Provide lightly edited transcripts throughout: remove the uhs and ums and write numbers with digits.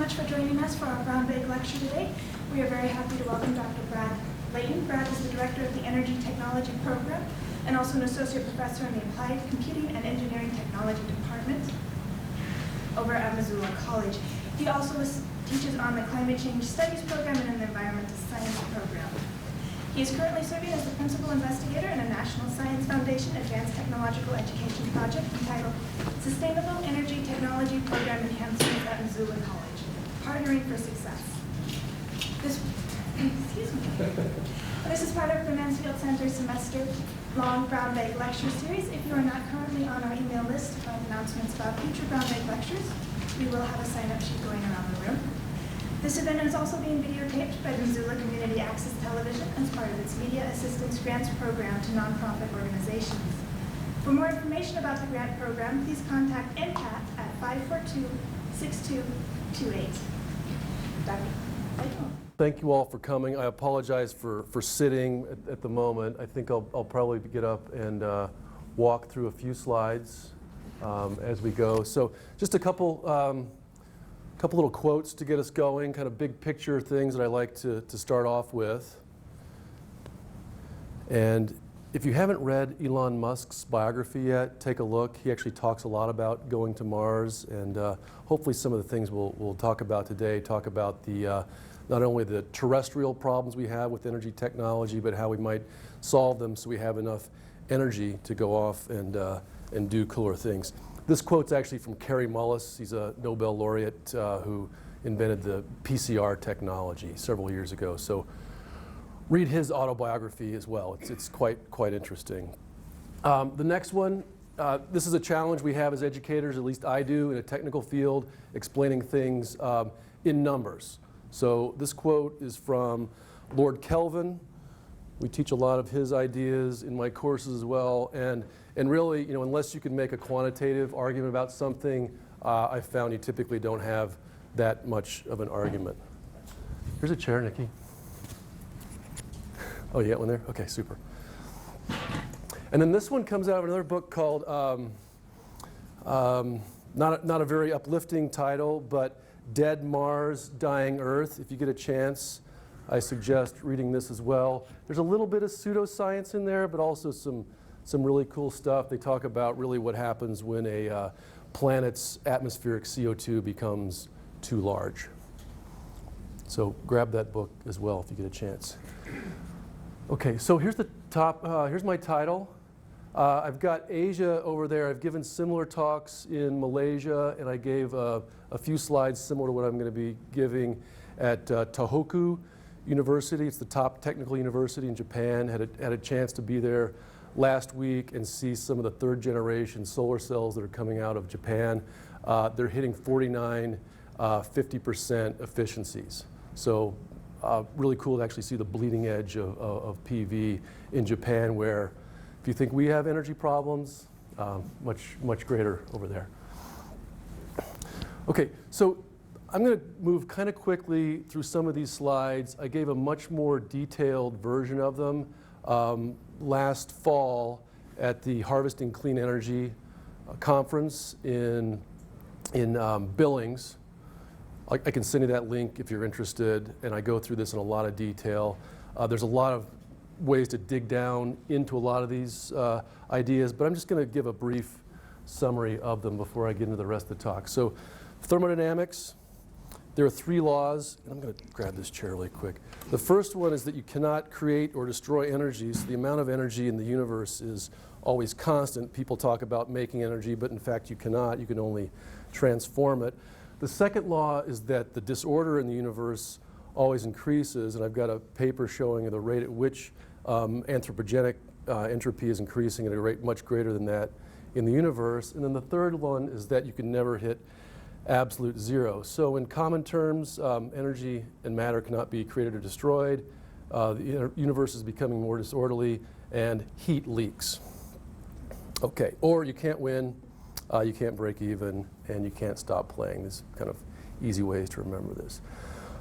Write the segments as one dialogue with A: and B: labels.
A: much for joining us for our Brown Bag lecture today. We are very happy to welcome Dr. Layton. Brad is the director of the Energy Technology Program and also an associate professor in the Applied Computing and Engineering Technology Department over at Missoula College. He also teaches on the Climate Change Studies Program and in the Environmental Science Program. He is currently serving as the principal investigator in a National Science Foundation Advanced Technological Education project entitled Sustainable Energy Technology Program Enhancements at Missoula College, Partnering for Success. This is part of the Mansfield Center's semester-long Brown Bag lecture series. If you are not currently on our email list to find announcements about future Brown Bag lectures, we will have a sign-up sheet going around the room. This event is also being videotaped by the Missoula Community Access Television as part of its Media Assistance Grants Program to nonprofit organizations. For more information about the grant program, please contact NCAT at 542-6228. Dr. Layton.
B: Thank you all for coming. I apologize for sitting at the moment. I think I'll probably get up and walk through a few slides as we go. So just a couple little quotes to get us going, kind of big picture things that I like to start off with. And if you haven't read Elon Musk's biography yet, take a look. He actually talks a lot about going to Mars, and hopefully some of the things we'll talk about today talk about the not only the terrestrial problems we have with energy technology, but how we might solve them so we have enough energy to go off and do cooler things. This quote's actually from Kary Mullis. He's a Nobel laureate who invented the PCR technology several years ago. So read his autobiography as well. It's quite interesting. The next one, this is a challenge we have as educators, at least I do, in a technical field, explaining things in numbers. So this quote is from Lord Kelvin. We teach a lot of his ideas in my courses as well. And really, unless you can make a quantitative argument about something, I found you typically don't have that much of an argument. Here's a chair, Nikki. Oh, you got one there? Okay, super. And then this one comes out of another book called, not a very uplifting title, but Dead Mars, Dying Earth. If you get a chance, I suggest reading this as well. There's a little bit of pseudoscience in there, but also some really cool stuff. They talk about really what happens when a planet's atmospheric CO2 becomes too large. So grab that book as well if you get a chance. Okay, so here's the top. Here's my title. I've got Asia over there. I've given similar talks in Malaysia, and I gave a few slides similar to what I'm going to be giving at Tohoku University. It's the top technical university in Japan. Had a chance to be there last week and see some of the third generation solar cells that are coming out of Japan. They're hitting 49, 50% efficiencies. So really cool to actually see the bleeding edge of PV in Japan, where if you think we have energy problems, much greater over there. Okay, so I'm going to move kind of quickly through some of these slides. I gave a much more detailed version of them last fall at the Harvesting Clean Energy conference in Billings. I can send you that link if you're interested, and I go through this in a lot of detail. There's a lot of ways to dig down into a lot of these ideas, but I'm just going to give a brief summary of them before I get into the rest of the talk. So thermodynamics, there are 3 laws, and I'm going to grab this chair really quick. The first one is that you cannot create or destroy energy, so the amount of energy in the universe is always constant. People talk about making energy, but in fact you cannot. You can only transform it. The second law is that the disorder in the universe always increases, and I've got a paper showing the rate at which anthropogenic entropy is increasing at a rate much greater than that in the universe. And then the third one is that you can never hit absolute zero. So in common terms, energy and matter cannot be created or destroyed. The universe is becoming more disorderly, and heat leaks. Okay, or you can't win, you can't break even, and you can't stop playing. These kind of easy ways to remember this.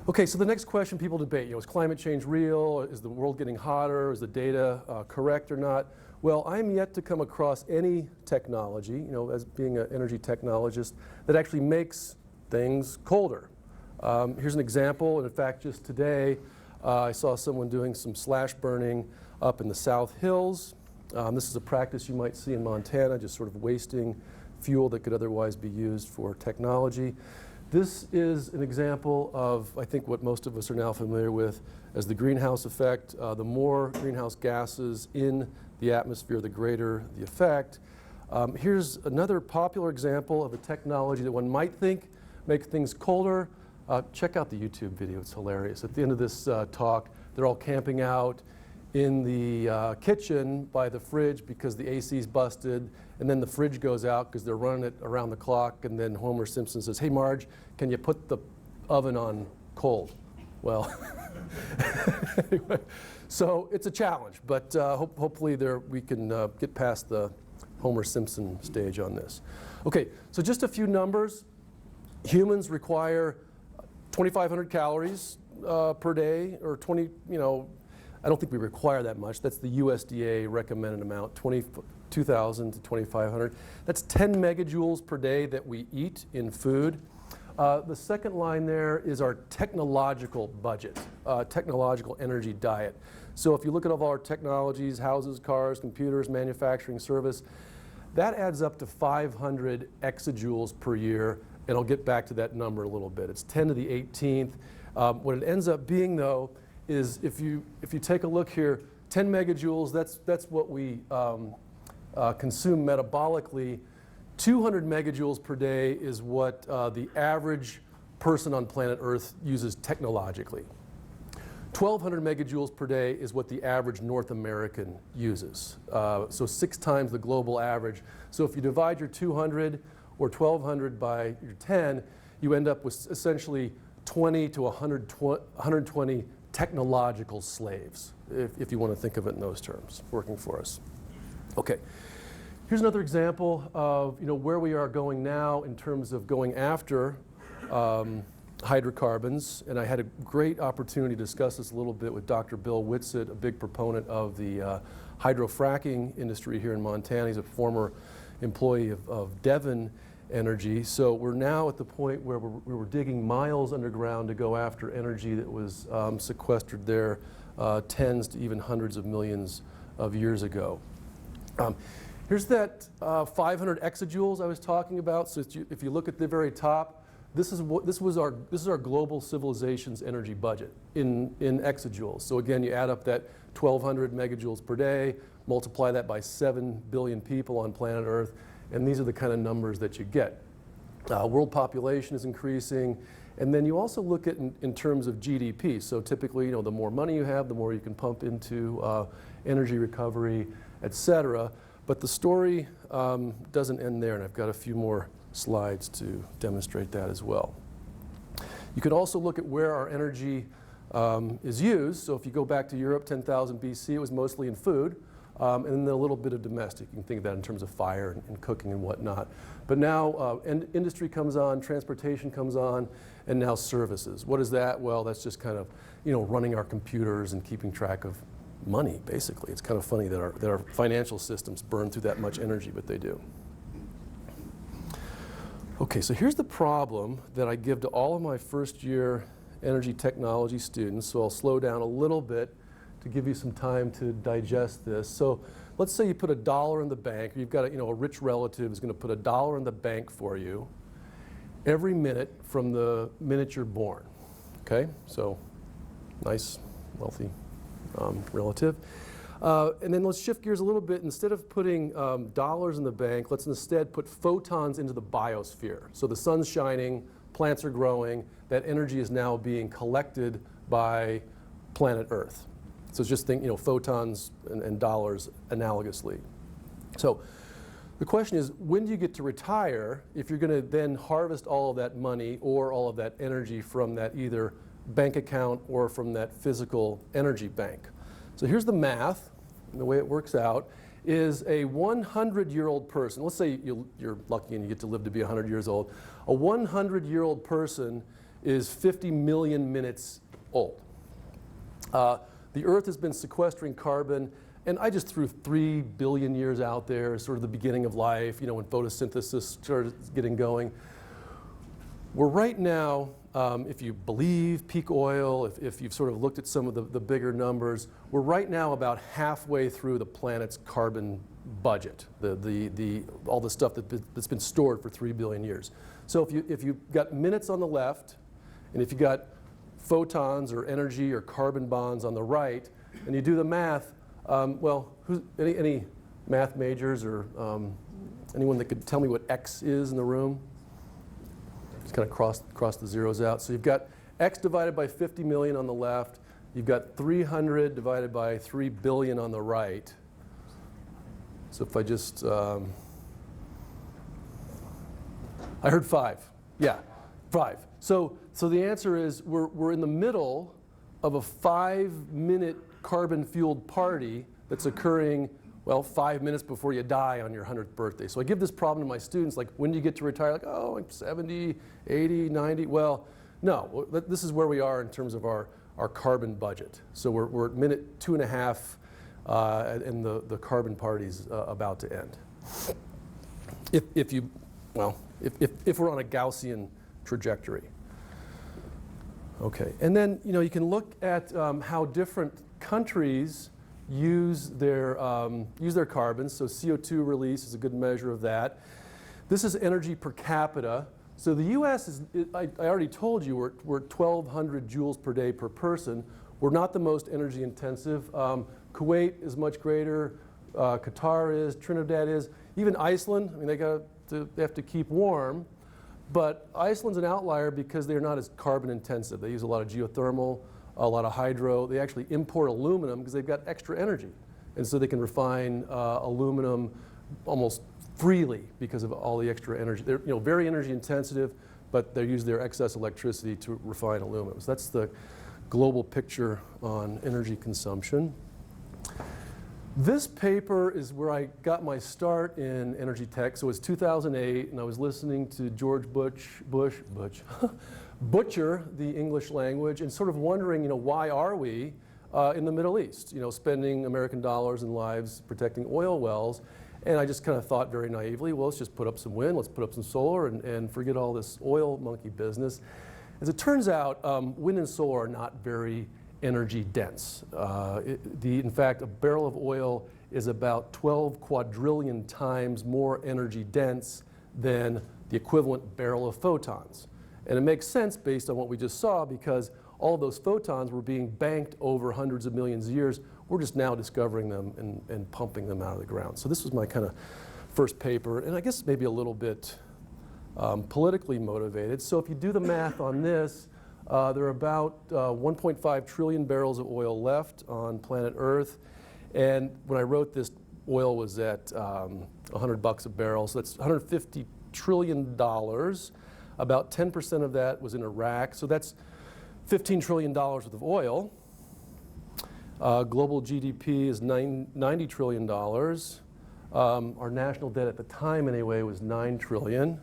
B: Okay, so the next question people debate, is climate change real? Is the world getting hotter? Is the data correct or not? Well, I'm yet to come across any technology, as being an energy technologist, that actually makes things colder. Here's an example, and in fact, just today, I saw someone doing some slash burning up in the South Hills. This is a practice you might see in Montana, just sort of wasting fuel that could otherwise be used for technology. This is an example of, I think, what most of us are now familiar with as the greenhouse effect. The more greenhouse gases in the atmosphere, the greater the effect. Here's another popular example of a technology that one might think make things colder. Check out the YouTube video, it's hilarious. At the end of this talk, they're all camping out in the kitchen by the fridge because the AC's busted, and then the fridge goes out because they're running it around the clock, and then Homer Simpson says, "Hey Marge, can you put the oven on cold?" Well, anyway, so it's a challenge, but hopefully we can get past the Homer Simpson stage on this. Okay, so just a few numbers. Humans require 2,500 calories per day, or 20, I don't think we require that much. That's the USDA recommended amount, 2,000 to 2,500. That's 10 megajoules per day that we eat in food. The second line there is our technological budget, technological energy diet. So if you look at all our technologies, houses, cars, computers, manufacturing, service, that adds up to 500 exajoules per year, and I'll get back to that number a little bit. It's 10 to the 18th. What it ends up being, though, is if you take a look here, 10 megajoules, that's what we consume metabolically. 200 megajoules per day is what the average person on planet Earth uses technologically. 1,200 megajoules per day is what the average North American uses. So 6 times the global average. So if you divide your 200 or 1,200 by your 10, you end up with essentially 20 to 120 technological slaves, if you want to think of it in those terms, working for us. Okay, here's another example of where we are going now in terms of going after hydrocarbons, and I had a great opportunity to discuss this a little bit with Dr. Bill Whitsitt, a big proponent of the hydrofracking industry here in Montana. He's a former employee of Devon Energy. So we're now at the point where we're digging miles underground to go after energy that was sequestered there tens to even hundreds of millions of years ago. Here's that 500 exajoules I was talking about. So if you look at the very top, this is our global civilization's energy budget in exajoules. So again, you add up that 1,200 megajoules per day, multiply that by 7 billion people on planet Earth, and these are the kind of numbers that you get. World population is increasing, and then you also look at in terms of GDP. So typically, the more money you have, the more you can pump into energy recovery, et cetera. But the story doesn't end there, and I've got a few more slides to demonstrate that as well. You can also look at where our energy is used. So if you go back to Europe, 10,000 BC, it was mostly in food. And then a little bit of domestic. You can think of that in terms of fire and cooking and whatnot. But now industry comes on, transportation comes on, and now services. What is that? Well, that's just kind of running our computers and keeping track of money, basically. It's kind of funny that our financial systems burn through that much energy, but they do. Okay, so here's the problem that I give to all of my first year energy technology students. So I'll slow down a little bit to give you some time to digest this. So let's say you put $1 in the bank, or you've got a rich relative is going to put $1 in the bank for you every minute from the minute you're born. Okay, so nice, wealthy relative. And then let's shift gears a little bit. Instead of putting dollars in the bank, let's instead put photons into the biosphere. So the sun's shining, plants are growing, that energy is now being collected by planet Earth. So just think, photons and dollars analogously. So the question is, when do you get to retire if you're going to then harvest all of that money or all of that energy from that either bank account or from that physical energy bank? So here's the math, and the way it works out is a 100-year-old person, let's say you're lucky and you get to live to be 100 years old, a 100-year-old person is 50 million minutes old. The Earth has been sequestering carbon, and I just threw 3 billion years out there, sort of the beginning of life, when photosynthesis started getting going. We're right now if you believe peak oil, if you've sort of looked at some of the bigger numbers, we're right now about halfway through the planet's carbon budget, all the stuff that's been stored for 3 billion years. So if you've got minutes on the left, and if you've got photons or energy or carbon bonds on the right, and you do the math, well, any math majors or anyone that could tell me what X is in the room? Just kind of cross the zeros out. So you've got X divided by 50 million on the left. You've got 300 divided by 3 billion on the right. So if I just, I heard 5. Yeah, 5. So the answer is we're in the middle of a 5-minute carbon-fueled party that's occurring, well, 5 minutes before you die on your 100th birthday. So I give this problem to my students, like, when do you get to retire? Like, oh, I'm 70, 80, 90. Well, no, this is where we are in terms of our carbon budget. So we're at minute 2.5, and the carbon party's about to end. If we're on a Gaussian trajectory. Okay, and then you can look at how different countries use their carbons. So CO2 release is a good measure of that. This is energy per capita. So the U.S. is, I already told you, we're 1,200 joules per day per person. We're not the most energy intensive. Kuwait is much greater. Qatar is. Trinidad is. Even Iceland. I mean, they have to keep warm. But Iceland's an outlier because they're not as carbon intensive. They use a lot of geothermal, a lot of hydro. They actually import aluminum because they've got extra energy. And so they can refine aluminum almost freely because of all the extra energy. They're very energy intensive, but they use their excess electricity to refine aluminum. So that's the global picture on energy consumption. This paper is where I got my start in energy tech. So it was 2008, and I was listening to George butcher the English language and sort of wondering, why are we in the Middle East, spending American dollars and lives protecting oil wells? And I just kind of thought very naively, well, let's just put up some wind, let's put up some solar, and forget all this oil monkey business. As it turns out, wind and solar are not very energy dense. In fact, a barrel of oil is about 12 quadrillion times more energy dense than the equivalent barrel of photons. And it makes sense based on what we just saw, because all those photons were being banked over hundreds of millions of years. We're just now discovering them and pumping them out of the ground. So this was my kind of first paper, and I guess maybe a little bit politically motivated. So if you do the math on this, there are about 1.5 trillion barrels of oil left on planet Earth. And when I wrote this, oil was at $100 a barrel. So that's $150 trillion. About 10% of that was in Iraq. So that's $15 trillion worth of oil. Global GDP is $90 trillion. Our national debt at the time, anyway, was $9 trillion.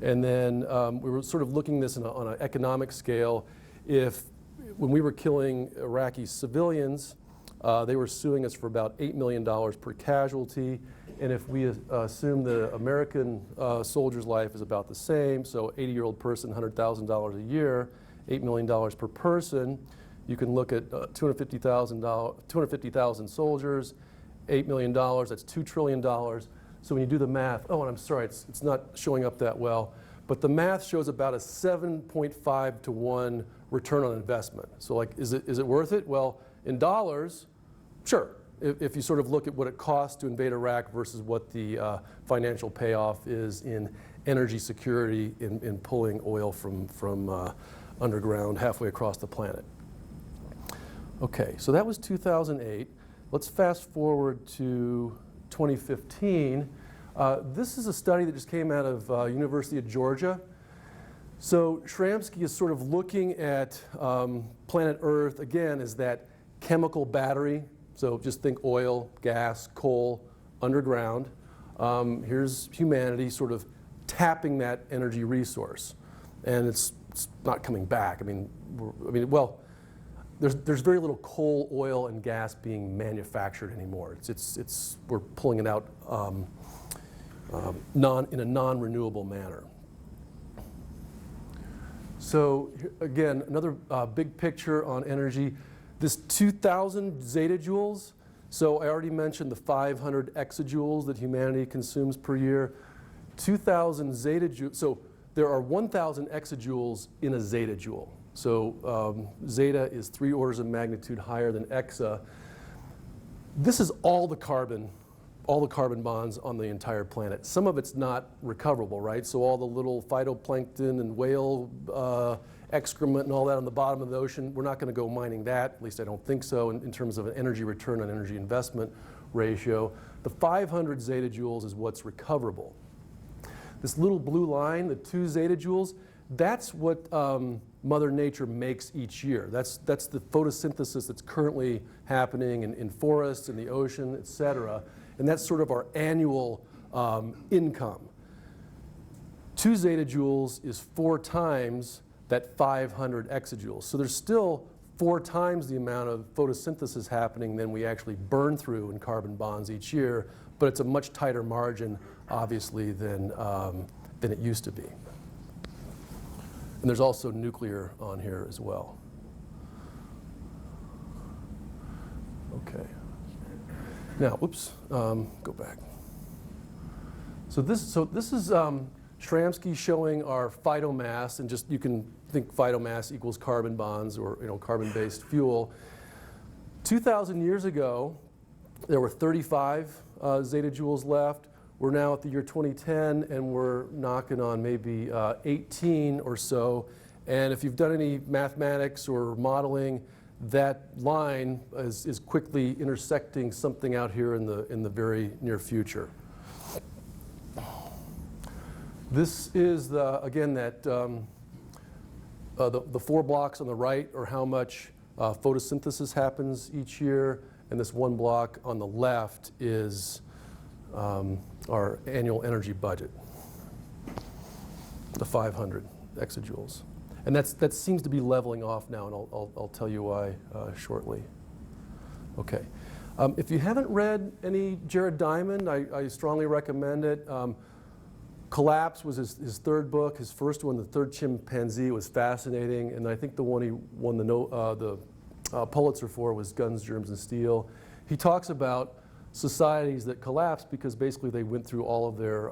B: And then we were sort of looking at this on an economic scale. When we were killing Iraqi civilians, they were suing us for about $8 million per casualty. And if we assume the American soldier's life is about the same, so 80-year-old person, $100,000 a year, $8 million per person, you can look at 250,000 soldiers, $8 million, that's $2 trillion. So when you do the math, and I'm sorry, it's not showing up that well, but the math shows about a 7.5 to 1 return on investment. So like, is it worth it? Well, in dollars, sure. If you sort of look at what it costs to invade Iraq versus what the financial payoff is in energy security in pulling oil from underground halfway across the planet. Okay, so that was 2008. Let's fast forward to 2015. This is a study that just came out of University of Georgia. So Shramsky is sort of looking at planet Earth, again, as that chemical battery. So just think oil, gas, coal, underground. Here's humanity sort of tapping that energy resource. And it's not coming back. There's very little coal, oil, and gas being manufactured anymore. We're pulling it out in a non-renewable manner. So again, another big picture on energy. This 2,000 zetajoules, so I already mentioned the 500 exajoules that humanity consumes per year. 2,000 zetajoules, so there are 1,000 exajoules in a zetajoule. So zeta is 3 orders of magnitude higher than exa. This is all the carbon bonds on the entire planet. Some of it's not recoverable, right? So all the little phytoplankton and whale excrement and all that on the bottom of the ocean, we're not going to go mining that, at least I don't think so, in terms of an energy return on energy investment ratio. The 500 zetajoules is what's recoverable. This little blue line, the 2 zetajoules, that's what Mother Nature makes each year. That's the photosynthesis that's currently happening in forests, in the ocean, et cetera. And that's sort of our annual income. 2 zetajoules is 4 times that 500 exajoules. So there's still 4 times the amount of photosynthesis happening than we actually burn through in carbon bonds each year, but it's a much tighter margin, obviously, than it used to be. And there's also nuclear on here as well. Okay. Now, oops, go back. So this is Shramsky showing our phytomass, and just you can think phytomass equals carbon bonds or carbon-based fuel. 2,000 years ago, there were 35 zetajoules left. We're now at the year 2010, and we're knocking on maybe 18 or so. And if you've done any mathematics or modeling, that line is quickly intersecting something out here in the very near future. This is again that the 4 blocks on the right are how much photosynthesis happens each year, and this 1 block on the left is our annual energy budget, the 500 exajoules. And that seems to be leveling off now, and I'll tell you why shortly. Okay. If you haven't read any Jared Diamond, I strongly recommend it. Collapse was his 3rd book. His first one, The Third Chimpanzee, was fascinating, and I think the one he won the Pulitzer for was Guns, Germs, and Steel. He talks about societies that collapsed because basically they went through all their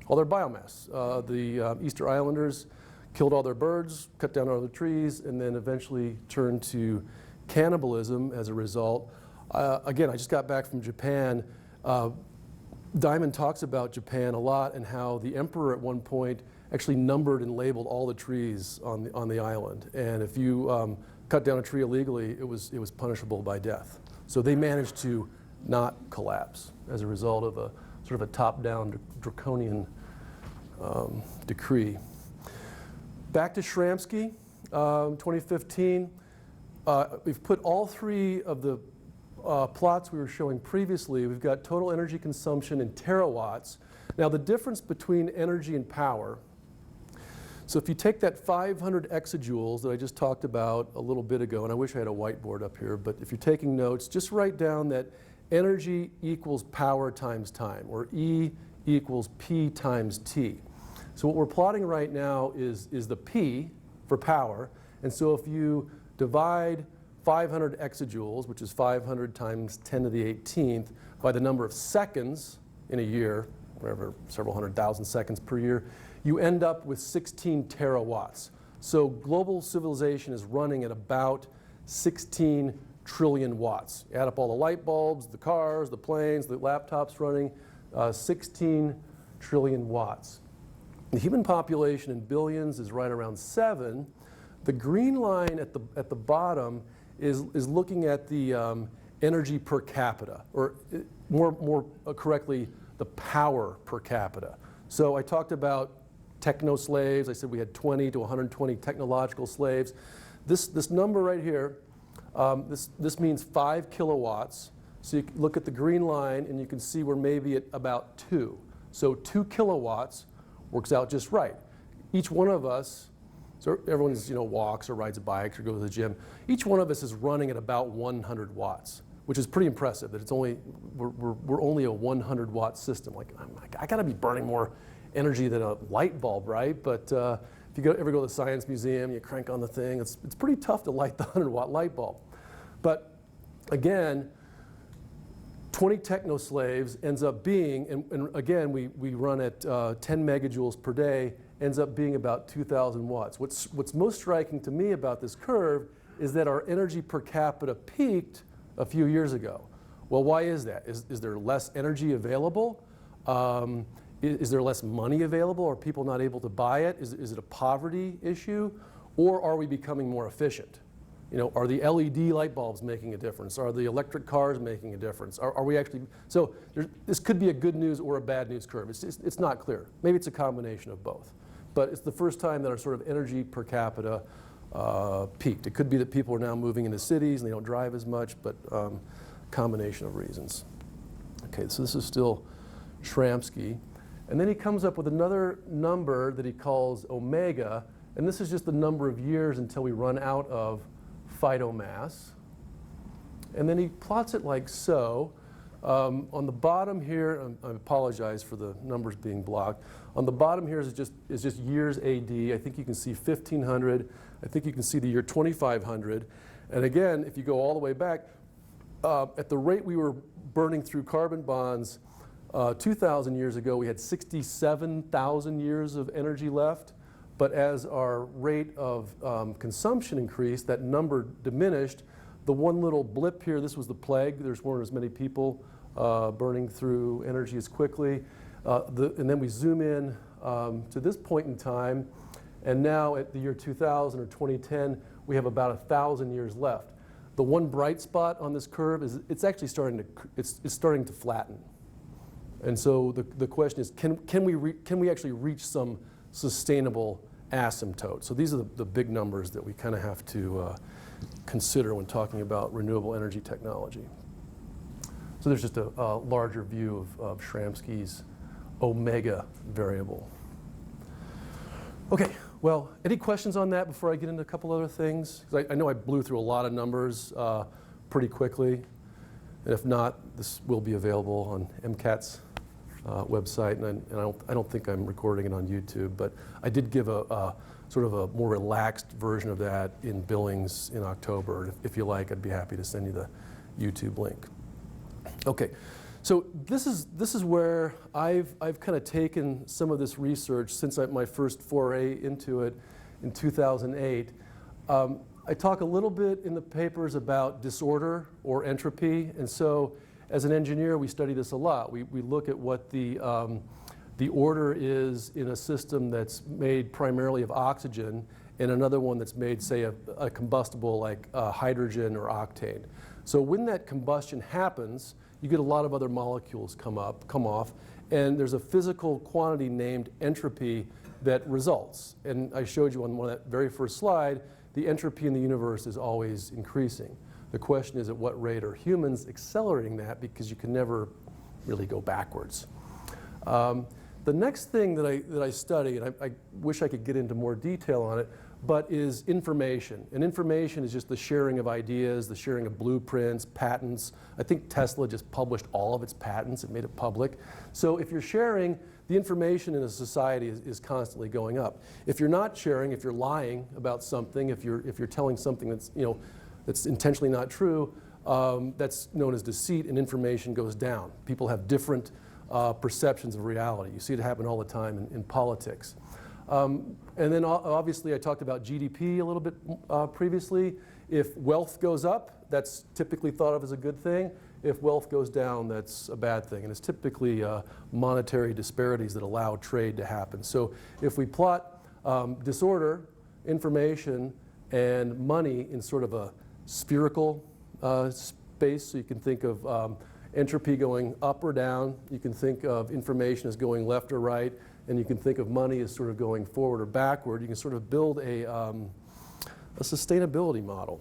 B: biomass. The Easter Islanders killed all their birds, cut down all the trees, and then eventually turned to cannibalism as a result. Again, I just got back from Japan. Diamond talks about Japan a lot and how the emperor at one point actually numbered and labeled all the trees on the island. And if you cut down a tree illegally, it was punishable by death. So they managed to not collapse as a result of a sort of a top-down draconian decree. Back to Shramsky, 2015. We've put all 3 of the plots we were showing previously. We've got total energy consumption in terawatts. Now the difference between energy and power, so if you take that 500 exajoules that I just talked about a little bit ago, and I wish I had a whiteboard up here, but if you're taking notes, just write down that energy equals power times time, or E equals P times T. So what we're plotting right now is the P for power, and so if you divide 500 exajoules, which is 500 times 10 to the 18th, by the number of seconds in a year, whatever, several 100,000 seconds per year, you end up with 16 terawatts. So global civilization is running at about 16 trillion watts. Add up all the light bulbs, the cars, the planes, the laptops running, 16 trillion watts. The human population in billions is right around 7. The green line at the bottom is looking at the energy per capita, or more correctly, the power per capita. So I talked about techno slaves. I said we had 20 to 120 technological slaves. This number right here, this means 5 kilowatts. So you look at the green line and you can see we're maybe at about 2. So 2 kilowatts works out just right. Each one of us, so everyone's walks or rides a bike or goes to the gym. Each one of us is running at about 100 watts, which is pretty impressive. That we're only a 100 watt system. Like I got to be burning more energy than a light bulb, right? But if if you ever go to the Science Museum, you crank on the thing, it's pretty tough to light the 100-watt light bulb. But again, 20 technoslaves ends up being, and again, we run at 10 megajoules per day, ends up being about 2,000 watts. What's most striking to me about this curve is that our energy per capita peaked a few years ago. Well, why is that? Is there less energy available? Is there less money available? Are people not able to buy it? Is it a poverty issue? Or are we becoming more efficient? Are the LED light bulbs making a difference? Are the electric cars making a difference? Are we actually, so this could be a good news or a bad news curve. It's not clear. Maybe it's a combination of both. But it's the first time that our sort of energy per capita peaked. It could be that people are now moving into cities and they don't drive as much, but combination of reasons. Okay, so this is still Shramsky. And then he comes up with another number that he calls omega, and this is just the number of years until we run out of phytomass. And then he plots it like so. On the bottom here, I apologize for the numbers being blocked. On the bottom here is just years AD. I think you can see 1500. I think you can see the year 2500. And again, if you go all the way back, at the rate we were burning through carbon bonds 2,000 years ago, we had 67,000 years of energy left. But as our rate of consumption increased, that number diminished. The one little blip here, this was the plague. There weren't as many people burning through energy as quickly. And then we zoom in to this point in time. And now at the year 2000 or 2010, we have about 1,000 years left. The one bright spot on this curve is it's actually starting to flatten. And so the question is, can we actually reach some sustainable asymptote? So these are the big numbers that we kind of have to consider when talking about renewable energy technology. So there's just a larger view of Shramsky's omega variable. Okay, well, any questions on that before I get into a couple other things? 'Cause I know I blew through a lot of numbers pretty quickly. And if not, this will be available on MCAT's website, and I don't think I'm recording it on YouTube, but I did give a sort of a more relaxed version of that in Billings in October. If you like, I'd be happy to send you the YouTube link. Okay, so this is where I've kind of taken some of this research since my first foray into it in 2008. I talk a little bit in the papers about disorder or entropy, and so as an engineer, we study this a lot. We look at what the order is in a system that's made primarily of oxygen and another one that's made, say, a combustible like hydrogen or octane. So when that combustion happens, you get a lot of other molecules come off, and there's a physical quantity named entropy that results. And I showed you on that very first slide, the entropy in the universe is always increasing. The question is, at what rate are humans accelerating that, because you can never really go backwards. The next thing that I study, and I wish I could get into more detail on it, but is information. And information is just the sharing of ideas, the sharing of blueprints, patents. I think Tesla just published all of its patents and made it public. So if you're sharing, the information in a society is constantly going up. If you're not sharing, if you're lying about something, if you're telling something that's intentionally not true, that's known as deceit, and information goes down. People have different perceptions of reality. You see it happen all the time in politics. And then obviously I talked about GDP a little bit previously. If wealth goes up, that's typically thought of as a good thing. If wealth goes down, that's a bad thing. And it's typically monetary disparities that allow trade to happen. So if we plot disorder, information, and money in sort of a spherical space, so you can think of entropy going up or down, you can think of information as going left or right, and you can think of money as sort of going forward or backward. You can sort of build a sustainability model.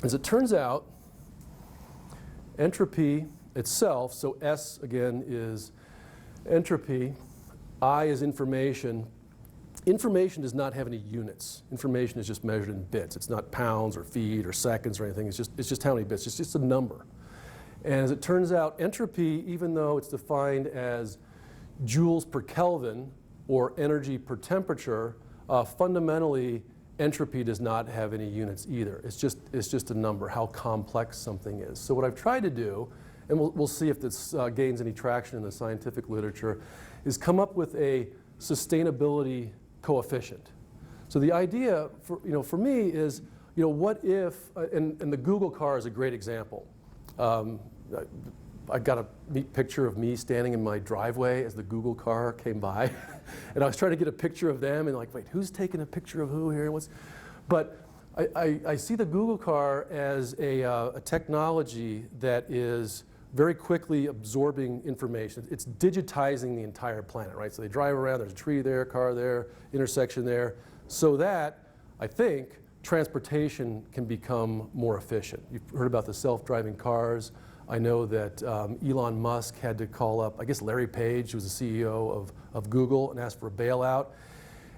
B: As it turns out, entropy itself, so S again is entropy, I is information. Information does not have any units. Information is just measured in bits. It's not pounds or feet or seconds or anything. It's just how many bits. It's just a number. And as it turns out, entropy, even though it's defined as joules per Kelvin or energy per temperature, fundamentally, entropy does not have any units either. It's just a number, how complex something is. So what I've tried to do, and we'll see if this gains any traction in the scientific literature, is come up with a sustainability coefficient. So the idea for me is, what if, and the Google car is a great example. I got a neat picture of me standing in my driveway as the Google car came by. And I was trying to get a picture of them and like, wait, who's taking a picture of who here? But I see the Google car as a technology that is very quickly absorbing information. It's digitizing the entire planet, right? So they drive around, there's a tree there, car there, intersection there, so that, I think, transportation can become more efficient. You've heard about the self-driving cars. I know that Elon Musk had to call up, I guess Larry Page, who was the CEO of Google, and ask for a bailout.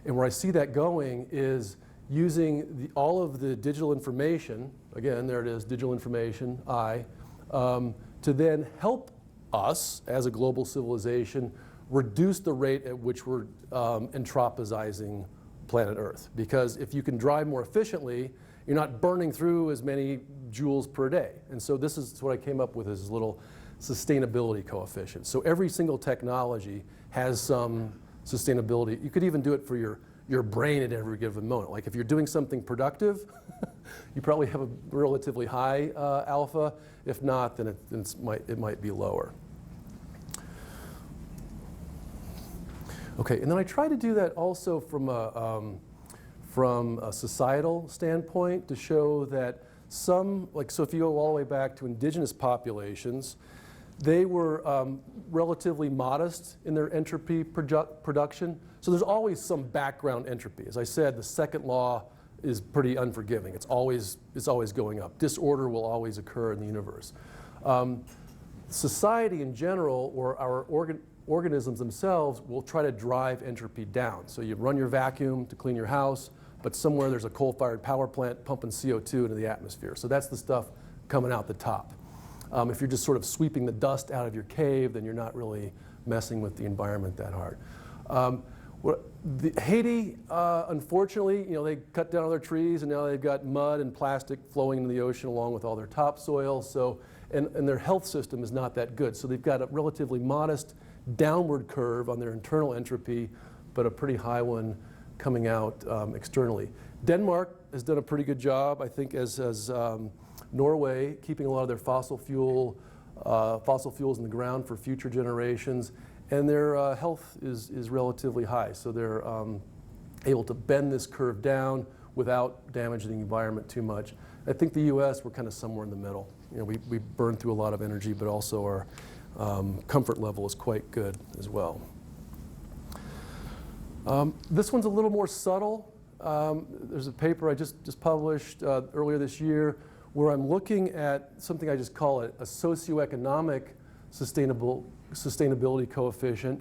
B: And where I see that going is using all of the digital information, again, there it is, digital information, to then help us as a global civilization reduce the rate at which we're entropizing planet Earth. Because if you can drive more efficiently, you're not burning through as many joules per day. And so this is what I came up with, as a little sustainability coefficient. So every single technology has some sustainability. You could even do it for your brain at every given moment. Like if you're doing something productive, you probably have a relatively high alpha. If not, then it might be lower. Okay, and then I try to do that also from a societal standpoint to show that so if you go all the way back to indigenous populations, they were relatively modest in their entropy production. So there's always some background entropy. As I said, the second law is pretty unforgiving. It's always going up. Disorder will always occur in the universe. Society in general, or our organisms themselves, will try to drive entropy down. So you run your vacuum to clean your house, but somewhere there's a coal-fired power plant pumping CO2 into the atmosphere. So that's the stuff coming out the top. If you're just sort of sweeping the dust out of your cave, then you're not really messing with the environment that hard. Haiti, unfortunately, they cut down all their trees, and now they've got mud and plastic flowing into the ocean along with all their topsoil. So, and their health system is not that good. So they've got a relatively modest downward curve on their internal entropy, but a pretty high one coming out externally. Denmark has done a pretty good job, I think, as Norway, keeping a lot of their fossil fuels in the ground for future generations, and their health is relatively high. So they're able to bend this curve down without damaging the environment too much. I think the U.S., we're kind of somewhere in the middle. We burn through a lot of energy, but also our comfort level is quite good as well. This one's a little more subtle. There's a paper I just published earlier this year where I'm looking at something I just call a socioeconomic sustainability coefficient.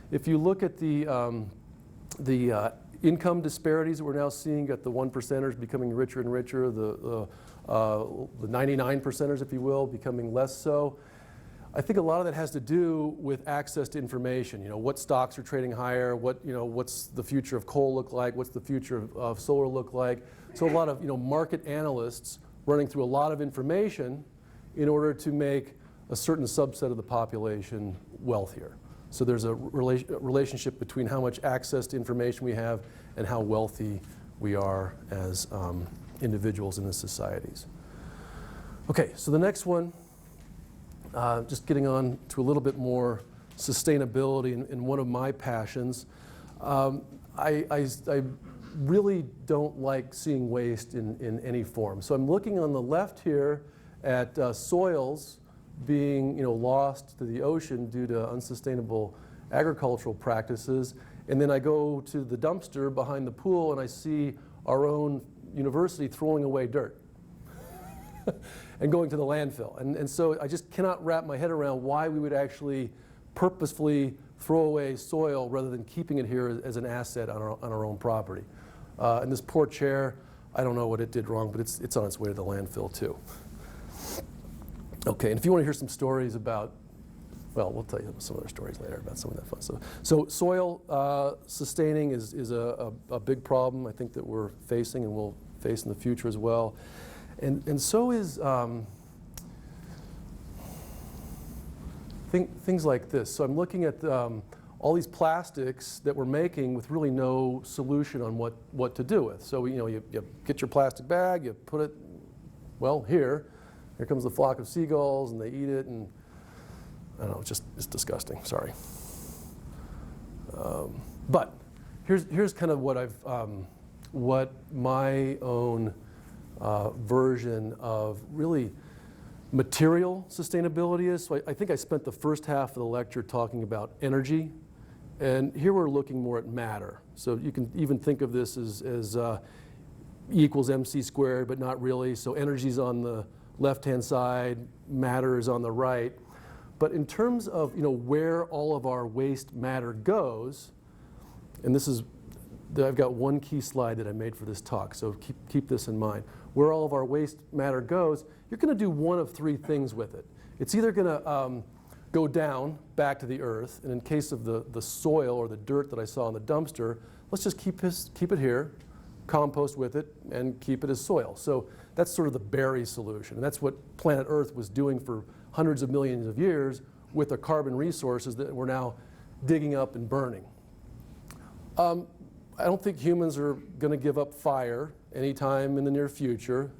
B: If you look at the income disparities that we're now seeing, at the 1%ers becoming richer and richer, the 99%ers, if you will, becoming less so. I think a lot of that has to do with access to information. What stocks are trading higher, what's the future of coal look like, what's the future of solar look like. So a lot of market analysts running through a lot of information in order to make a certain subset of the population wealthier. So there's a relationship between how much access to information we have and how wealthy we are as individuals in the societies. Okay, so the next one, just getting on to a little bit more sustainability and one of my passions. I really don't like seeing waste in any form. So I'm looking on the left here at soils being lost to the ocean due to unsustainable agricultural practices. And then I go to the dumpster behind the pool and I see our own university throwing away dirt and going to the landfill. And so I just cannot wrap my head around why we would actually purposefully throw away soil rather than keeping it here as an asset on our own property. And this poor chair, I don't know what it did wrong, but it's on its way to the landfill too. Okay, and if you want to hear some stories about well, we'll tell you some other stories later about some of that fun stuff. So soil sustaining is a big problem I think that we're facing and will face in the future as well. And so is things like this. So I'm looking at all these plastics that we're making with really no solution on what to do with. So you get your plastic bag, you put it, well, here comes the flock of seagulls and they eat it, and I don't know, it's disgusting, sorry. But here's kind of what my own version of really material sustainability is. So I think I spent the first half of the lecture talking about energy, and here we're looking more at matter. So you can even think of this as E equals mc squared, but not really. So energy's on the left-hand side, matter is on the right. But in terms of where all of our waste matter goes, and I've got one key slide that I made for this talk, so keep this in mind. Where all of our waste matter goes, you're going to do one of three things with it. It's either going to go down back to the earth, and in case of the soil or the dirt that I saw in the dumpster, let's just keep it here, compost with it, and keep it as soil. So that's sort of the berry solution. And that's what planet Earth was doing for hundreds of millions of years with the carbon resources that we're now digging up and burning. I don't think humans are going to give up fire anytime in the near future.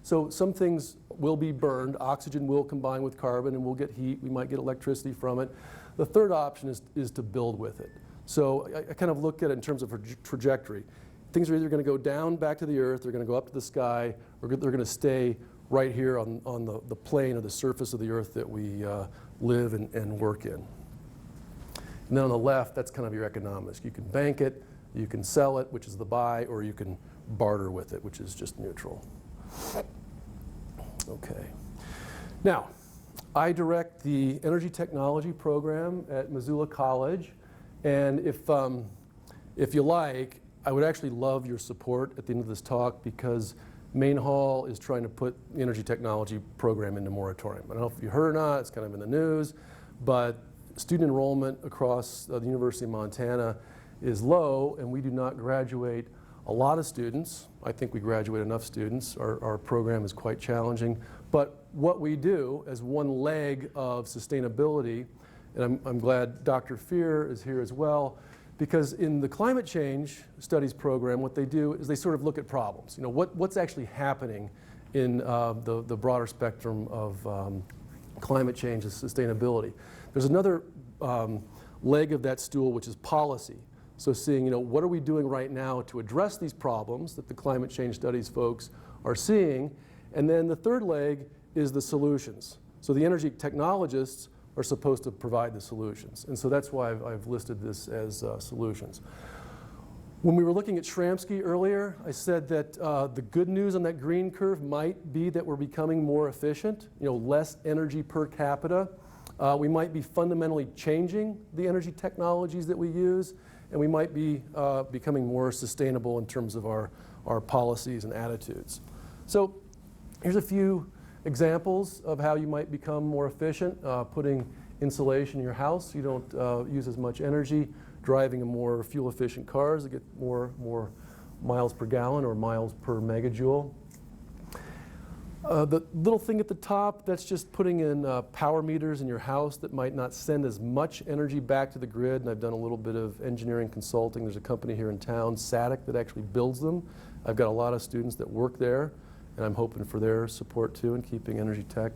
B: So some things will be burned. Oxygen will combine with carbon and we'll get heat. We might get electricity from it. The third option is to build with it. So I kind of look at it in terms of a trajectory. Things are either going to go down back to the earth, they're going to go up to the sky, or they're going to stay right here on the plane or the surface of the earth that we live and work in. And then on the left, that's kind of your economics. You can bank it, you can sell it, which is the buy, or you can barter with it, which is just neutral. Okay. Now, I direct the energy technology program at Missoula College, and if you like, I would actually love your support at the end of this talk, because Main Hall is trying to put the energy technology program into moratorium. I don't know if you heard or not, it's kind of in the news, but student enrollment across the University of Montana is low, and we do not graduate a lot of students. I think we graduate enough students. Our program is quite challenging. But what we do as one leg of sustainability, and I'm glad Dr. Fear is here as well, because in the climate change studies program, what they do is they sort of look at problems. What's actually happening in the broader spectrum of climate change and sustainability. There's another leg of that stool, which is policy. So seeing, what are we doing right now to address these problems that the climate change studies folks are seeing? And then the third leg is the solutions. So the energy technologists are supposed to provide the solutions. And so that's why I've listed this as solutions. When we were looking at Shramsky earlier, I said that the good news on that green curve might be that we're becoming more efficient, less energy per capita. We might be fundamentally changing the energy technologies that we use, and we might be becoming more sustainable in terms of our policies and attitudes. So here's a few examples of how you might become more efficient. Putting insulation in your house so you don't use as much energy, driving a more fuel-efficient cars to get more miles per gallon or miles per megajoule. The little thing at the top, that's just putting in power meters in your house that might not send as much energy back to the grid. And I've done a little bit of engineering consulting. There's a company here in town, SATIC, that actually builds them. I've got a lot of students that work there, and I'm hoping for their support too in keeping energy tech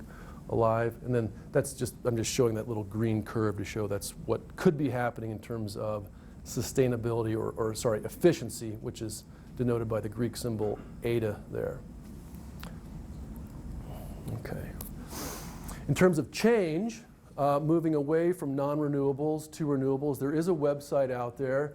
B: alive. And then I'm just showing that little green curve to show that's what could be happening in terms of sustainability or efficiency, which is denoted by the Greek symbol eta there. Okay. In terms of change, moving away from non-renewables to renewables, there is a website out there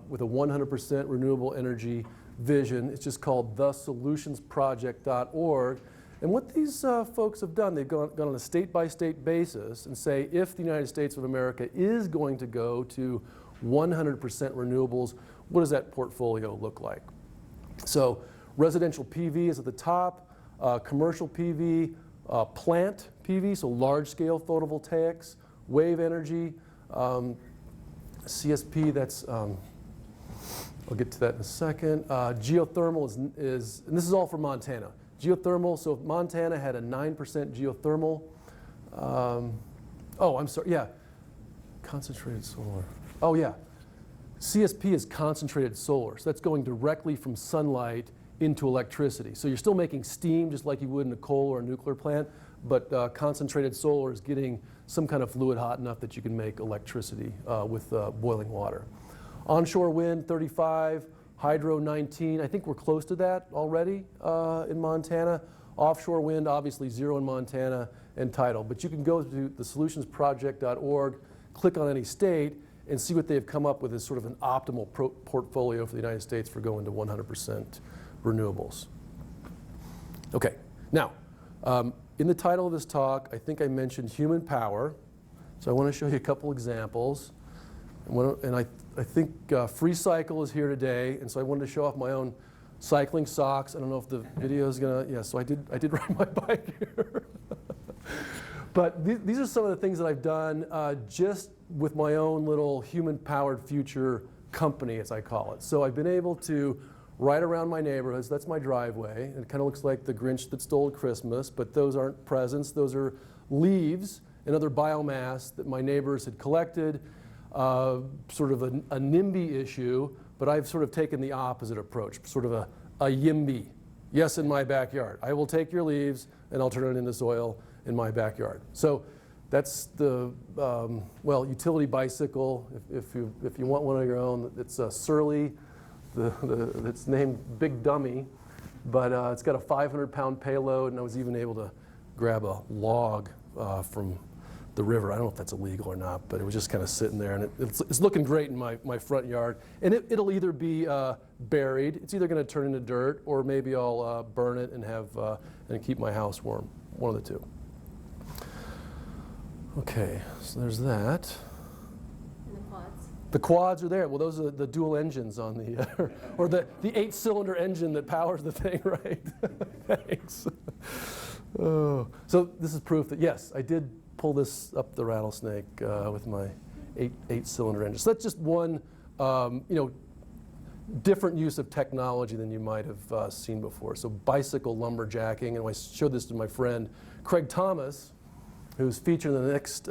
B: with a 100% renewable energy vision. It's just called thesolutionsproject.org. And what these folks have done, they've gone on a state-by-state basis and say, if the United States of America is going to go to 100% renewables, what does that portfolio look like? So residential PV is at the top, commercial PV, plant PV, so large-scale photovoltaics, wave energy. CSP, that's, I'll get to that in a second. Geothermal is, and this is all for Montana. Geothermal, so if Montana had a 9% geothermal, oh, I'm sorry, yeah, concentrated solar. Oh, yeah. CSP is concentrated solar, so that's going directly from sunlight into electricity. So you're still making steam just like you would in a coal or a nuclear plant, but concentrated solar is getting some kind of fluid hot enough that you can make electricity with boiling water. Onshore wind, 35, hydro, 19. I think we're close to that already in Montana. Offshore wind, obviously 0 in Montana, and tidal. But you can go to thesolutionsproject.org, click on any state, and see what they've come up with as sort of an optimal portfolio for the United States for going to 100% renewables. Okay, now, in the title of this talk, I think I mentioned human power. So I want to show you a couple examples. And I think Free Cycle is here today, and so I wanted to show off my own cycling socks. I don't know if the video is gonna, yeah, so I did ride my bike here. But these are some of the things that I've done just with my own little human-powered future company, as I call it. So I've been able to ride around my neighborhoods. That's my driveway. And it kind of looks like the Grinch that stole Christmas, but those aren't presents. Those are leaves and other biomass that my neighbors had collected, sort of a NIMBY issue, but I've sort of taken the opposite approach, sort of a YIMBY. Yes, in my backyard. I will take your leaves and I'll turn it into soil in my backyard. So that's the, utility bicycle. If you want one of your own, it's a Surly. It's named Big Dummy, but it's got a 500-pound payload, and I was even able to grab a log from the river. I don't know if that's illegal or not, but it was just kind of sitting there, and it's looking great in my front yard. And it'll either be buried, it's either going to turn into dirt, or maybe I'll burn it and and keep my house warm. One of the two. Okay, so there's that.
C: And the quads.
B: The quads are there. Well, those are the dual engines on the, or the 8-cylinder engine that powers the thing, right? Thanks. Oh. So this is proof that, yes, I did pull this up the rattlesnake with my 8-cylinder engine. So that's just one, different use of technology than you might have seen before. So bicycle lumberjacking, and I showed this to my friend Craig Thomas, who's featured in the next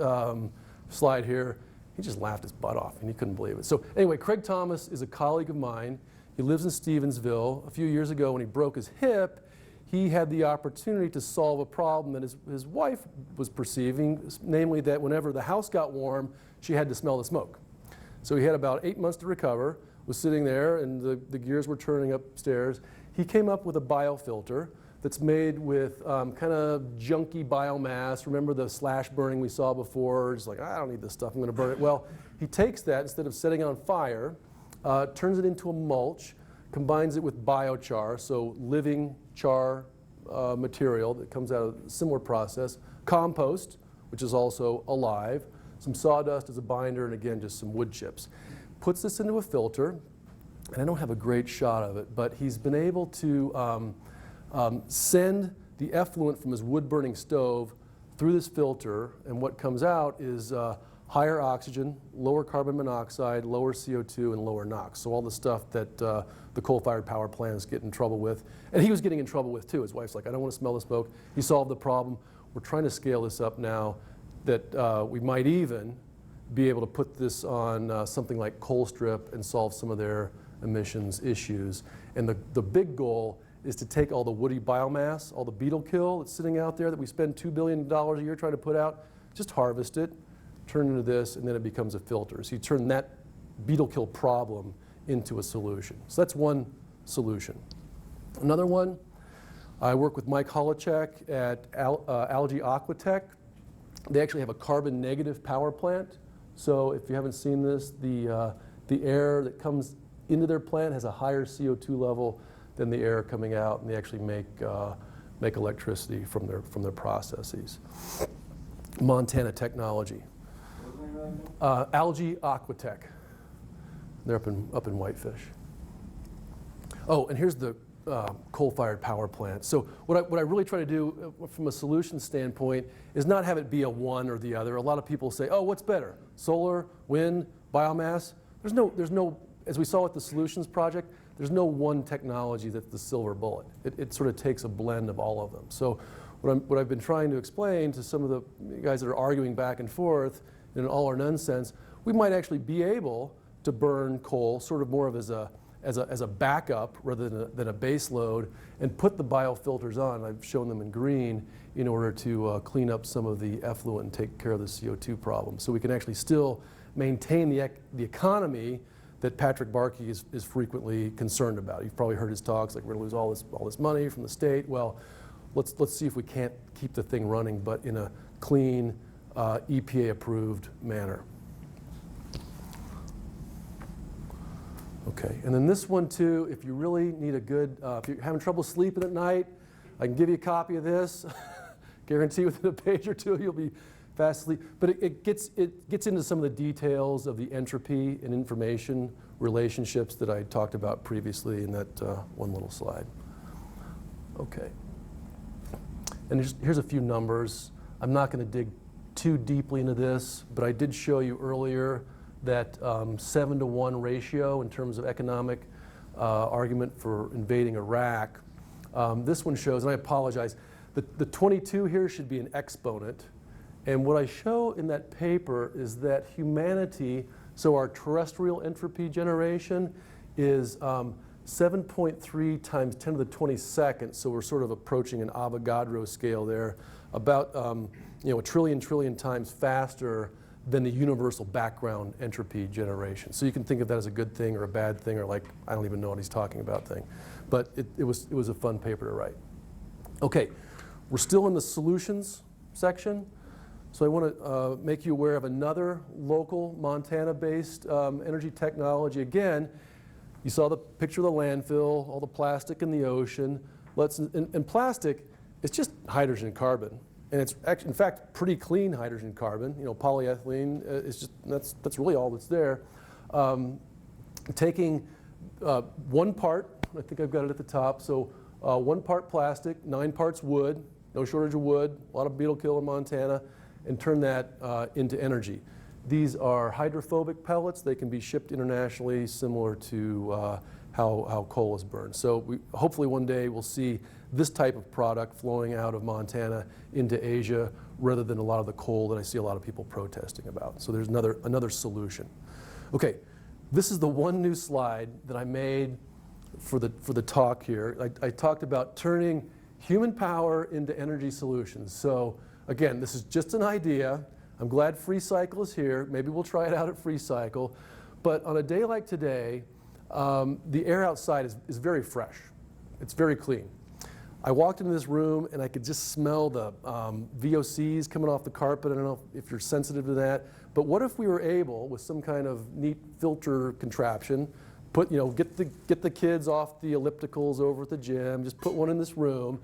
B: slide here. He just laughed his butt off, and he couldn't believe it. So anyway, Craig Thomas is a colleague of mine. He lives in Stevensville. A few years ago when he broke his hip, he had the opportunity to solve a problem that his wife was perceiving, namely that whenever the house got warm, she had to smell the smoke. So he had about 8 months to recover, was sitting there, and the gears were turning upstairs. He came up with a biofilter that's made with kind of junky biomass. Remember the slash burning we saw before? Just like, I don't need this stuff, I'm going to burn it. Well, he takes that, instead of setting it on fire, turns it into a mulch, combines it with biochar, so living char material that comes out of a similar process, compost, which is also alive, some sawdust as a binder, and again, just some wood chips. Puts this into a filter, and I don't have a great shot of it, but he's been able to send the effluent from his wood-burning stove through this filter, and what comes out is higher oxygen, lower carbon monoxide, lower CO2, and lower NOx. So all the stuff that the coal-fired power plants get in trouble with. And he was getting in trouble with, too. His wife's like, I don't want to smell the smoke. He solved the problem. We're trying to scale this up now that we might even be able to put this on something like Colstrip and solve some of their emissions issues. And the big goal is to take all the woody biomass, all the beetle kill that's sitting out there that we spend $2 billion a year trying to put out, just harvest it, turn it into this, and then it becomes a filter. So you turn that beetle kill problem into a solution. So that's one solution. Another one, I work with Mike Holacek at Algae Aquatech. They actually have a carbon negative power plant. So if you haven't seen this, the air that comes into their plant has a higher CO2 level than the air coming out, and they actually make electricity from their processes. Montana technology. Algae Aquatech. They're up in Whitefish. Oh, and here's the coal-fired power plants. So what I really try to do from a solution standpoint is not have it be a one or the other. A lot of people say, oh, what's better, solar, wind, biomass? There's no, as we saw with the solutions project, there's no one technology that's the silver bullet. It sort of takes a blend of all of them. So what I've been trying to explain to some of the guys that are arguing back and forth in an all or none sense, we might actually be able to burn coal sort of more of as a backup rather than a base load, and put the biofilters on. I've shown them in green in order to clean up some of the effluent and take care of the CO2 problem. So we can actually still maintain the economy that Patrick Barkey is frequently concerned about. You've probably heard his talks like we're going to lose all this money from the state. Well, let's see if we can't keep the thing running, but in a clean, EPA-approved manner. Okay, and then this one too, if you really need a good, if you're having trouble sleeping at night, I can give you a copy of this. Guarantee within a page or two you'll be fast asleep. But it gets into some of the details of the entropy and information relationships that I talked about previously in that one little slide. Okay, and here's a few numbers. I'm not going to dig too deeply into this, but I did show you earlier that 7-to-1 ratio in terms of economic argument for invading Iraq. This one shows, and I apologize, the 22 here should be an exponent. And what I show in that paper is that humanity, so our terrestrial entropy generation is 7.3 times 10 to the 22nd, so we're sort of approaching an Avogadro scale there, about a trillion times faster than the universal background entropy generation. So you can think of that as a good thing or a bad thing, or like, I don't even know what he's talking about thing. But it was a fun paper to write. Okay, we're still in the solutions section. So I want to make you aware of another local Montana-based energy technology. Again, you saw the picture of the landfill, all the plastic in the ocean. And plastic, it's just hydrogen and carbon. And it's actually, in fact, pretty clean hydrogen carbon. You know, polyethylene is just, that's really all that's there. Taking one part, I think I've got it at the top, so 1 part plastic, 9 parts wood, no shortage of wood, a lot of beetle kill in Montana, and turn that into energy. These are hydrophobic pellets. They can be shipped internationally, similar to how coal is burned. So hopefully one day we'll see this type of product flowing out of Montana into Asia rather than a lot of the coal that I see a lot of people protesting about. So there's another solution. Okay, this is the one new slide that I made for the talk here. I talked about turning human power into energy solutions. So again, this is just an idea. I'm glad FreeCycle is here. Maybe we'll try it out at FreeCycle. But on a day like today, the air outside is very fresh. It's very clean. I walked into this room and I could just smell the VOCs coming off the carpet. I don't know if you're sensitive to that. But what if we were able, with some kind of neat filter contraption, get the kids off the ellipticals over at the gym, just put one in this room,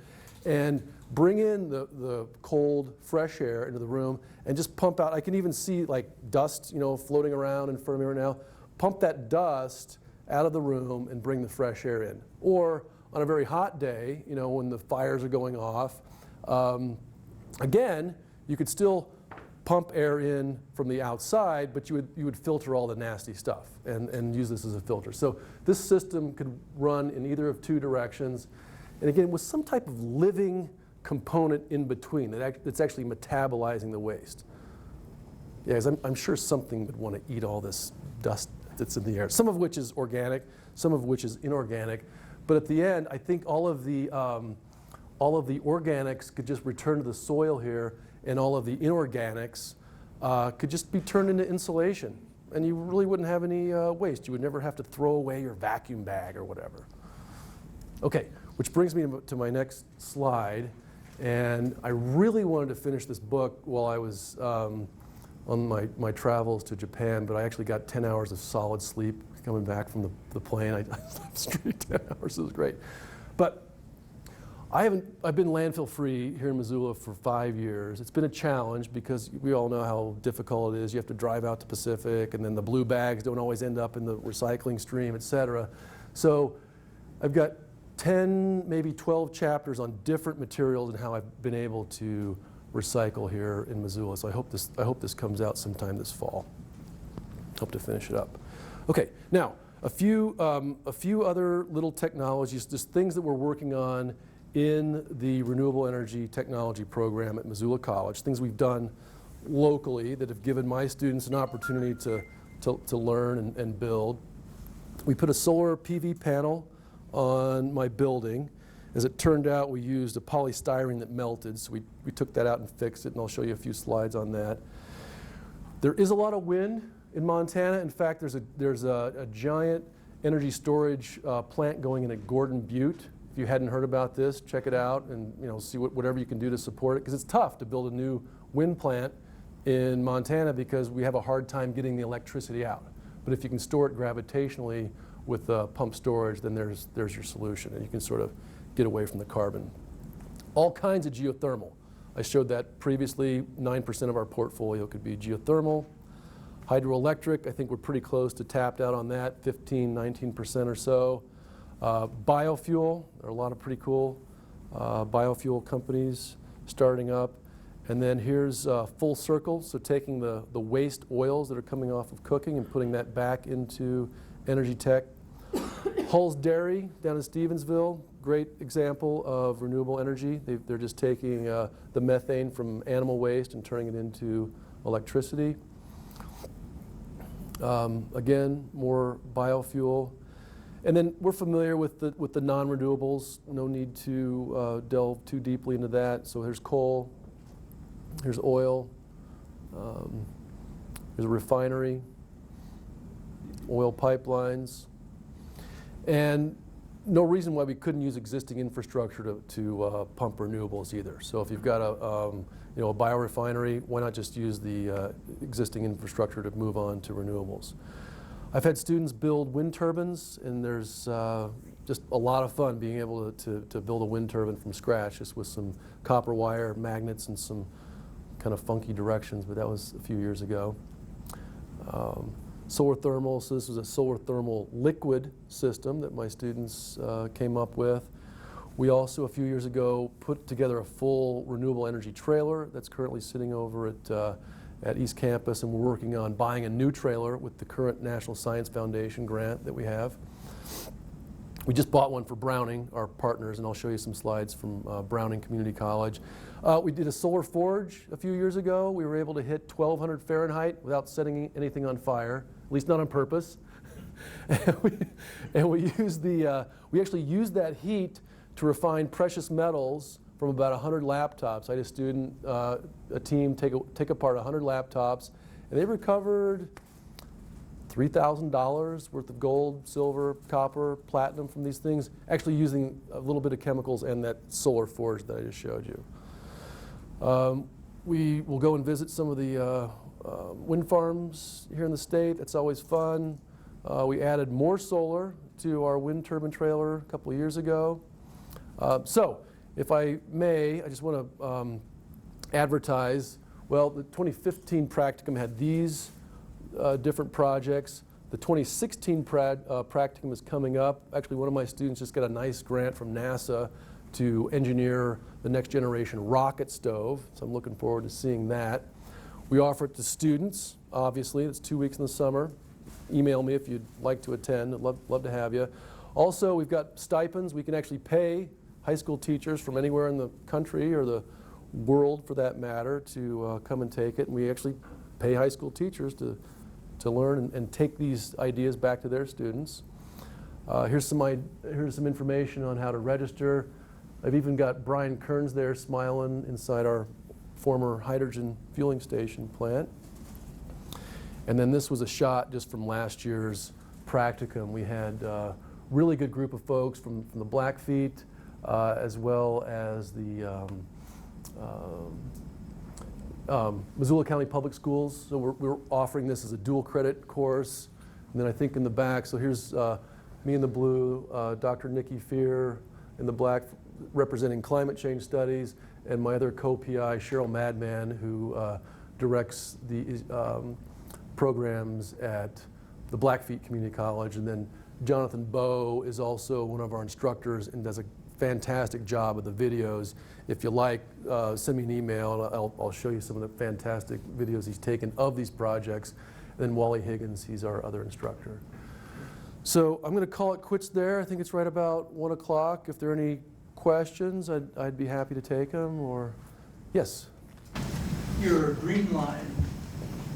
B: and bring in the cold, fresh air into the room and just pump out. I can even see like dust, floating around in front of me right now. Pump that dust out of the room and bring the fresh air in. Or on a very hot day, when the fires are going off, again, you could still pump air in from the outside, but you would filter all the nasty stuff and use this as a filter. So this system could run in either of 2 directions. And again, with some type of living component in between that's actually metabolizing the waste. Yeah, 'cause I'm sure something would want to eat all this dust that's in the air, some of which is organic, some of which is inorganic. But at the end, I think all of the organics could just return to the soil here, and all of the inorganics could just be turned into insulation. And you really wouldn't have any waste. You would never have to throw away your vacuum bag or whatever. Okay, which brings me to my next slide. And I really wanted to finish this book while I was on my travels to Japan, but I actually got 10 hours of solid sleep coming back from the plane. I slept straight 10 hours, it was great. But I've been landfill free here in Missoula for 5 years. It's been a challenge because we all know how difficult it is. You have to drive out to Pacific, and then the blue bags don't always end up in the recycling stream, et cetera. So I've got 10, maybe 12 chapters on different materials and how I've been able to recycle here in Missoula. So I hope this comes out sometime this fall. Hope to finish it up. Okay, now a few other little technologies, just things that we're working on in the Renewable Energy Technology program at Missoula College, things we've done locally that have given my students an opportunity to learn and build. We put a solar PV panel on my building. As it turned out, we used a polystyrene that melted, so we took that out and fixed it, and I'll show you a few slides on that. There is a lot of wind in Montana. In fact, there's a giant energy storage plant going in at Gordon Butte. If you hadn't heard about this, check it out and see whatever you can do to support it, because it's tough to build a new wind plant in Montana because we have a hard time getting the electricity out. But if you can store it gravitationally with pump storage, then there's your solution, and you can sort of get away from the carbon. All kinds of geothermal. I showed that previously. 9% of our portfolio could be geothermal. Hydroelectric, I think we're pretty close to tapped out on that, 15, 19% or so. Biofuel, there are a lot of pretty cool biofuel companies starting up. And then here's full circle, so taking the waste oils that are coming off of cooking and putting that back into energy tech. Hull's Dairy down in Stevensville, great example of renewable energy. They're just taking the methane from animal waste and turning it into electricity. Again, more biofuel. And then we're familiar with the non-renewables. No need to delve too deeply into that. So here's coal, here's oil, there's a refinery, oil pipelines, and no reason why we couldn't use existing infrastructure to pump renewables either. So if you've got a biorefinery, why not just use the existing infrastructure to move on to renewables? I've had students build wind turbines, and there's just a lot of fun being able to build a wind turbine from scratch, just with some copper wire, magnets, and some kind of funky directions, but that was a few years ago. Solar thermal, so this was a solar thermal liquid system that my students came up with. We also, a few years ago, put together a full renewable energy trailer that's currently sitting over at East Campus, and we're working on buying a new trailer with the current National Science Foundation grant that we have. We just bought one for Browning, our partners, and I'll show you some slides from Browning Community College. We did a solar forge a few years ago. We were able to hit 1200 Fahrenheit without setting anything on fire, at least not on purpose. and we actually used that heat to refine precious metals from about 100 laptops. I had a student, a team take apart 100 laptops, and they recovered $3,000 worth of gold, silver, copper, platinum from these things, actually using a little bit of chemicals and that solar forge that I just showed you. We will go and visit some of the wind farms here in the state. That's always fun. We added more solar to our wind turbine trailer a couple of years ago. So, if I may, I just want to advertise, well, the 2015 practicum had these different projects. The 2016 practicum is coming up. Actually, one of my students just got a nice grant from NASA to engineer the next generation rocket stove, so I'm looking forward to seeing that. We offer it to students, obviously. It's 2 weeks in the summer. Email me if you'd like to attend. I'd love to have you. Also, we've got stipends. We can actually pay high school teachers from anywhere in the country or the world, for that matter, to come and take it. And we actually pay high school teachers to learn and take these ideas back to their students. Here's some information on how to register. I've even got Brian Kearns there smiling inside our former hydrogen fueling station plant. And then this was a shot just from last year's practicum. We had a really good group of folks from the Blackfeet, as well as the Missoula County Public Schools. So we're offering this as a dual credit course. And then I think in the back, so here's me in the blue, Dr. Nikki Fear in the black, representing climate change studies, and my other co-PI, Cheryl Madman, who directs the programs at the Blackfeet Community College, and then Jonathan Bowe is also one of our instructors and does a fantastic job with the videos. If you like, send me an email and I'll show you some of the fantastic videos he's taken of these projects. And then Wally Higgins, he's our other instructor. So I'm going to call it quits there. I think it's right about 1 o'clock. If there are any questions, I'd be happy to take them. Or yes?
D: Your green line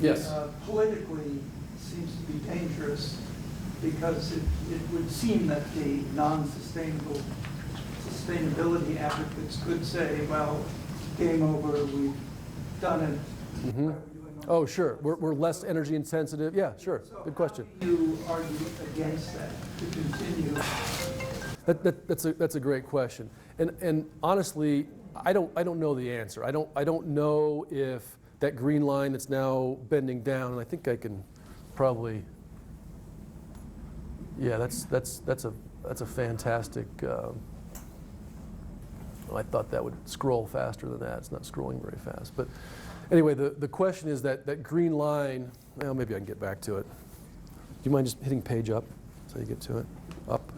B: Yes.
D: Politically seems to be dangerous because it would seem that the sustainability advocates could say, well, game over, we've done it.
B: Mm-hmm. Oh, sure. We're less energy intensive. Yeah, sure.
D: So
B: good question.
D: How do you argue against that to continue?
B: That's a great question. And honestly, I don't know the answer. I don't know if that green line that's now bending down, and I think I can probably. Yeah, that's a fantastic. Well, I thought that would scroll faster than that. It's not scrolling very fast. But anyway, the question is that green line. Well, maybe I can get back to it. Do you mind just hitting page up so you get to it? Up.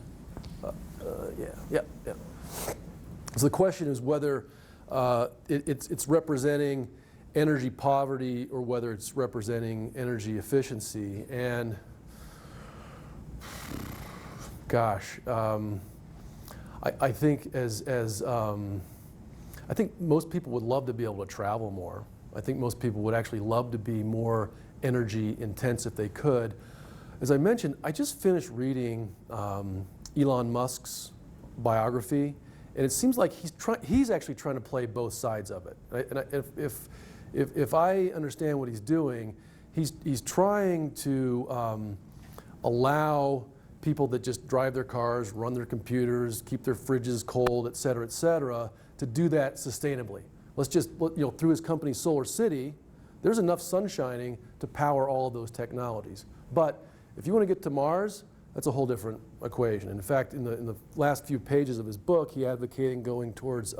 B: Yeah. So the question is whether it's representing energy poverty or whether it's representing energy efficiency. And gosh, I think I think most people would love to be able to travel more. I think most people would actually love to be more energy intense if they could. As I mentioned, I just finished reading Elon Musk's biography, and it seems like he's actually trying to play both sides of it. If I understand what he's doing, he's trying to allow people that just drive their cars, run their computers, keep their fridges cold, et cetera, to do that sustainably. Let's just, through his company Solar City, there's enough sun shining to power all of those technologies. But if you want to get to Mars, that's a whole different equation. In fact, in the last few pages of his book, he advocating going towards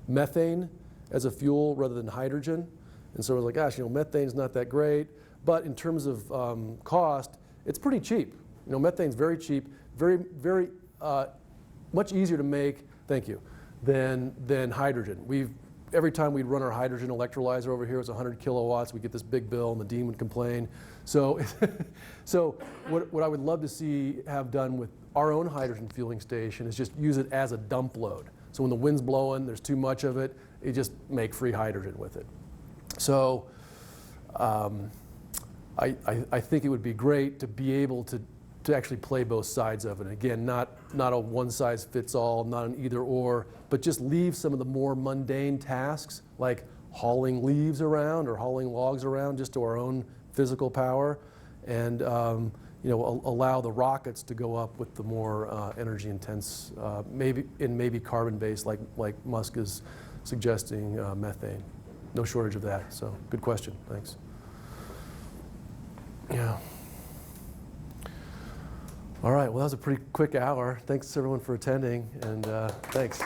B: methane as a fuel rather than hydrogen. And so we're like, gosh, methane's not that great. But in terms of cost, it's pretty cheap. Methane's very cheap, very much easier to make, thank you, than hydrogen. Every time we'd run our hydrogen electrolyzer over here, it was 100 kilowatts. We'd get this big bill, and the dean would complain. So, what I would love to see have done with our own hydrogen fueling station is just use it as a dump load. So when the wind's blowing, there's too much of it, you just make free hydrogen with it. So, I think it would be great to be able to actually play both sides of it. Again, not a one-size-fits-all, not an either-or, but just leave some of the more mundane tasks like hauling leaves around or hauling logs around just to our own physical power, and allow the rockets to go up with the more energy-intense, maybe carbon-based, like Musk is suggesting, methane. No shortage of that. So, good question. Thanks. Yeah. All right, well, that was a pretty quick hour. Thanks, everyone, for attending, and thanks.